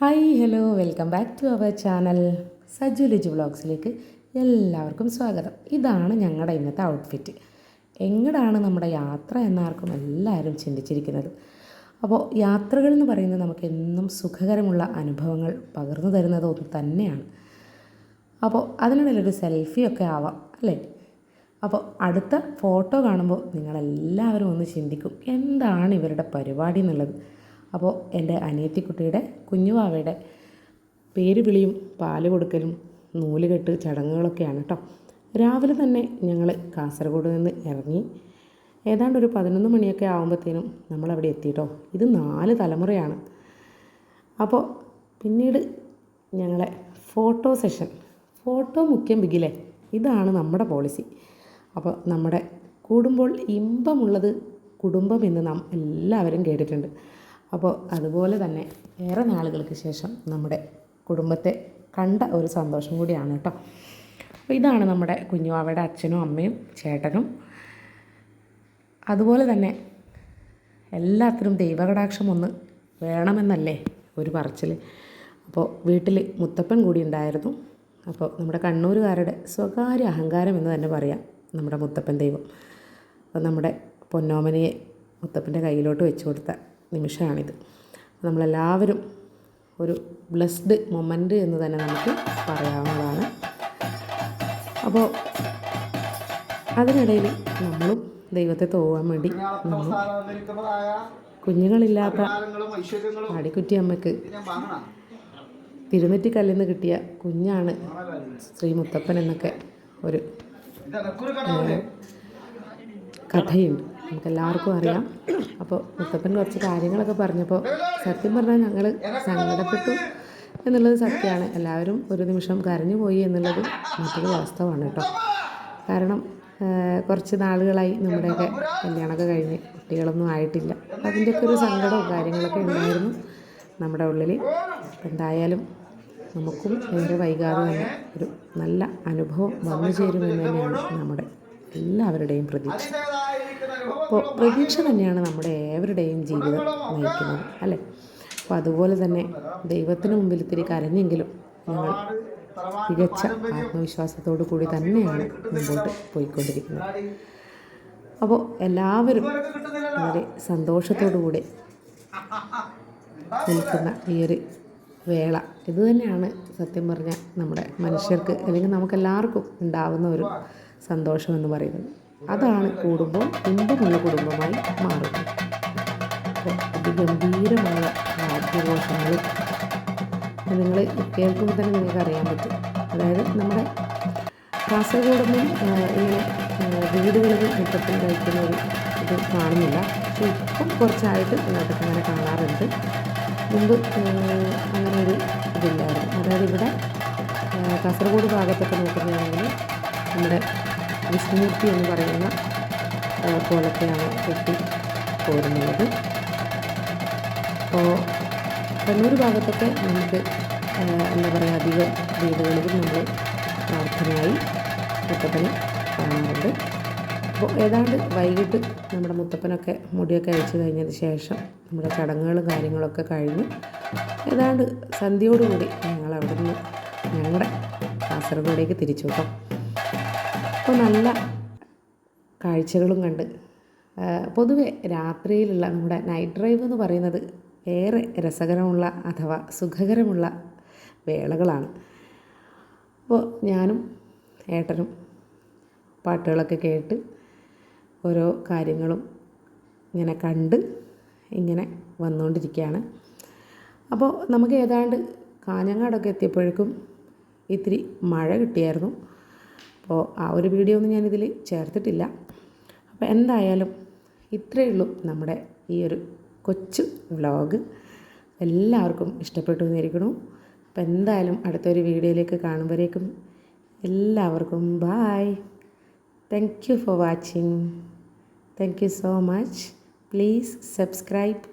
Hi hello welcome back to our channel Saju Liju വ്ളോഗ്സിലേക്ക് എല്ലാവർക്കും സ്വാഗതം. ഇതാണ് ഞങ്ങളുടെ ഇന്നത്തെ ഔട്ട്ഫിറ്റ്. എങ്ങടാണ് നമ്മുടെ യാത്ര എന്നാർക്കും എല്ലാവരും ചിന്തിച്ചിരിക്കുന്നത്. അപ്പോൾ യാത്രകൾ എന്ന് പറയുന്നത് നമുക്ക് എന്നും സുഖകരമുള്ള അനുഭവങ്ങൾ പകർന്നു തരുന്നത് ഒന്ന് തന്നെയാണ്. അപ്പോൾ അതിനിടയിലൊരു സെൽഫിയൊക്കെ ആവാം അല്ലേ. അപ്പോൾ അടുത്ത ഫോട്ടോ കാണുമ്പോൾ നിങ്ങളെല്ലാവരും ഒന്ന് ചിന്തിക്കും എന്താണ് ഇവരുടെ പരിപാടി എന്നുള്ളത്. അപ്പോൾ എൻ്റെ അനിയത്തിക്കുട്ടിയുടെ കുഞ്ഞുവാവയുടെ പേര് വിളിയും പാല് കൊടുക്കലും നൂലുകെട്ട് ചടങ്ങുകളൊക്കെയാണ് കേട്ടോ. രാവിലെ തന്നെ ഞങ്ങൾ കാസർഗോഡ് നിന്ന് ഇറങ്ങി ഏതാണ്ട് ഒരു 11 മണിയൊക്കെ ആകുമ്പോഴത്തേനും നമ്മളവിടെ എത്തിയിട്ടോ. ഇത് 4 തലമുറയാണ്. അപ്പോൾ പിന്നീട് ഞങ്ങളെ ഫോട്ടോ സെഷൻ, ഫോട്ടോ മുഖ്യം ബിഗിലെ, ഇതാണ് നമ്മുടെ പോളിസി. അപ്പോൾ നമ്മുടെ കൂടുമ്പോൾ ഇമ്പമുള്ളത് കുടുംബം എന്ന് നാം എല്ലാവരും കേട്ടിട്ടുണ്ട്. അപ്പോൾ അതുപോലെ തന്നെ ഏറെ നാളുകൾക്ക് ശേഷം നമ്മുടെ കുടുംബത്തെ കണ്ട ഒരു സന്തോഷം കൂടിയാണ് കേട്ടോ. അപ്പോൾ ഇതാണ് നമ്മുടെ കുഞ്ഞുവാവയുടെ അച്ഛനും അമ്മയും ചേട്ടനും. അതുപോലെ തന്നെ എല്ലാത്തിനും ദൈവകടാക്ഷം ഒന്ന് വേണമെന്നല്ലേ ഒരു പറച്ചിൽ. അപ്പോൾ വീട്ടിൽ മുത്തപ്പൻ കൂടി ഉണ്ടായിരുന്നു. അപ്പോൾ നമ്മുടെ കണ്ണൂരുകാരുടെ സ്വകാര്യ അഹങ്കാരം എന്ന് തന്നെ പറയാം നമ്മുടെ മുത്തപ്പൻ ദൈവം. അപ്പോൾ നമ്മുടെ പൊന്നോമനയെ മുത്തപ്പൻ്റെ കയ്യിലോട്ട് വെച്ച് കൊടുത്ത നിമിഷമാണിത്. നമ്മളെല്ലാവരും ഒരു ബ്ലെസ്ഡ് മൊമെൻ്റ് എന്ന് തന്നെ നമുക്ക് പറയാവുന്നതാണ്. അപ്പോൾ അതിനിടയിൽ നമ്മളും ദൈവത്തെ തോവാൻ വേണ്ടി നിന്നു. കുഞ്ഞുങ്ങളില്ലാത്ത ആടിക്കുറ്റി അമ്മയ്ക്ക് തിരുനെറ്റിക്കല്ലിൽ നിന്ന് കിട്ടിയ കുഞ്ഞാണ് ശ്രീ മുത്തപ്പൻ എന്നൊക്കെ ഒരു കഥയുണ്ട്, നമുക്കെല്ലാവർക്കും അറിയാം. അപ്പോൾ മുത്തപ്പൻ കുറച്ച് കാര്യങ്ങളൊക്കെ പറഞ്ഞപ്പോൾ സത്യം പറഞ്ഞാൽ ഞങ്ങൾ സങ്കടപ്പെട്ടു എന്നുള്ളത് സത്യമാണ്. എല്ലാവരും ഒരു നിമിഷം കരഞ്ഞു പോയി എന്നുള്ളത് മറ്റൊരു വാസ്തവമാണ് കേട്ടോ. കാരണം കുറച്ച് നാളുകളായി നമ്മുടെയൊക്കെ കല്യാണമൊക്കെ കഴിഞ്ഞ് കുട്ടികളൊന്നും ആയിട്ടില്ല. അതിൻ്റെയൊക്കെ ഒരു സങ്കടവും കാര്യങ്ങളൊക്കെ ഉണ്ടായിരുന്നു നമ്മുടെ ഉള്ളിൽ. എന്തായാലും നമുക്കും ഏറെ വൈകാതെ തന്നെ ഒരു നല്ല അനുഭവം വന്നു ചേരുമെന്ന് തന്നെയാണ് നമ്മുടെ എല്ലാവരുടെയും പ്രതീക്ഷ. അപ്പോൾ പ്രതീക്ഷ തന്നെയാണ് നമ്മുടെ ഏവരുടെയും ജീവിതം നയിക്കുന്നത് അല്ലേ. അപ്പോൾ അതുപോലെ തന്നെ ദൈവത്തിന് മുമ്പിൽ ഇത്തിരി കരഞ്ഞെങ്കിലും ഞങ്ങൾ തികച്ച ആത്മവിശ്വാസത്തോടു കൂടി തന്നെയാണ് മുമ്പോട്ട് പോയിക്കൊണ്ടിരിക്കുന്നത്. അപ്പോൾ എല്ലാവരും വളരെ സന്തോഷത്തോടു കൂടി നിൽക്കുന്ന ഈ ഒരു വേള ഇതുതന്നെയാണ് സത്യം പറഞ്ഞാൽ നമ്മുടെ മനുഷ്യർക്ക് അല്ലെങ്കിൽ നമുക്കെല്ലാവർക്കും ഉണ്ടാകുന്ന ഒരു സന്തോഷം എന്ന് പറയുന്നത്. അതാണ് കൂടുമ്പോൾ ഇമ്പമുള്ള കുടുംബമായി മാറുന്നത്. അപ്പോൾ അതിഗംഭീരമായ വാദ്യഘോഷങ്ങൾ നിങ്ങൾ കേൾക്കുമ്പോൾ തന്നെ നിങ്ങൾക്ക് അറിയാൻ പറ്റും. അതായത് നമ്മുടെ കാസർഗോഡൊന്നും ഇങ്ങനെ വീടുകളിൽ മുറ്റത്തിൽ കഴിക്കുന്ന ഒരു ഇത് കാണുന്നില്ല. പക്ഷേ ഇപ്പം കുറച്ചായിട്ട് ഇങ്ങോട്ടൊക്കെ അങ്ങനെ കാണാറുണ്ട്. മുമ്പ് അങ്ങനെ ഒരു ഇതില്ലായിരുന്നു. അതായത് ഇവിടെ കാസർഗോഡ് ഭാഗത്തൊക്കെ നോക്കുകയാണെങ്കിൽ നമ്മുടെ വിഷ്ണുമൂർത്തി എന്ന് പറയുന്ന കോലത്തെയാണ് കെട്ടി പോരുന്നത്. അപ്പോൾ കണ്ണൂർ ഭാഗത്തൊക്കെ നമുക്ക് എന്താ പറയുക, അധികം വീടുകളിൽ നമ്മൾ പ്രാർത്ഥനയായി മുത്തപ്പനെ കാണാറുണ്ട്. അപ്പോൾ ഏതാണ്ട് വൈകിട്ട് നമ്മുടെ മുത്തപ്പനൊക്കെ മുടിയൊക്കെ അഴിച്ചു കഴിഞ്ഞതിന് ശേഷം നമ്മുടെ ചടങ്ങുകളും കാര്യങ്ങളൊക്കെ കഴിഞ്ഞ് ഏതാണ്ട് സന്ധ്യയോടുകൂടി ഞങ്ങൾ അവിടെ നിന്ന് ഞങ്ങളുടെ കാസർഗോഡേക്ക് തിരിച്ചു കേട്ടോ. അപ്പോൾ നല്ല കാഴ്ചകളും കണ്ട് പൊതുവെ രാത്രിയിലുള്ള നമ്മുടെ നൈറ്റ് ഡ്രൈവ് എന്ന് പറയുന്നത് ഏറെ രസകരമുള്ള അഥവാ സുഖകരമുള്ള വേളകളാണ്. അപ്പോൾ ഞാനും ഏട്ടനും പാട്ടുകളൊക്കെ കേട്ട് ഓരോ കാര്യങ്ങളും ഇങ്ങനെ കണ്ട് ഇങ്ങനെ വന്നുകൊണ്ടിരിക്കുകയാണ്. അപ്പോൾ നമുക്ക് ഏതാണ്ട് കാഞ്ഞങ്ങാടൊക്കെ എത്തിയപ്പോഴേക്കും ഇത്തിരി മഴ കിട്ടിയായിരുന്നു. അപ്പോൾ ആ ഒരു വീഡിയോ ഒന്നും ഞാനിതിൽ ചേർത്തിട്ടില്ല. അപ്പോൾ എന്തായാലും ഇത്രയേ ഉള്ളൂ നമ്മുടെ ഈ ഒരു കൊച്ചു വ്ളോഗ്. എല്ലാവർക്കും ഇഷ്ടപ്പെട്ടു എന്നിരിക്കണു. അപ്പോൾ എന്തായാലും അടുത്തൊരു വീഡിയോയിലേക്ക് കാണുമ്പോഴേക്കും എല്ലാവർക്കും bye. Thank you for watching. Thank you so much. Please subscribe.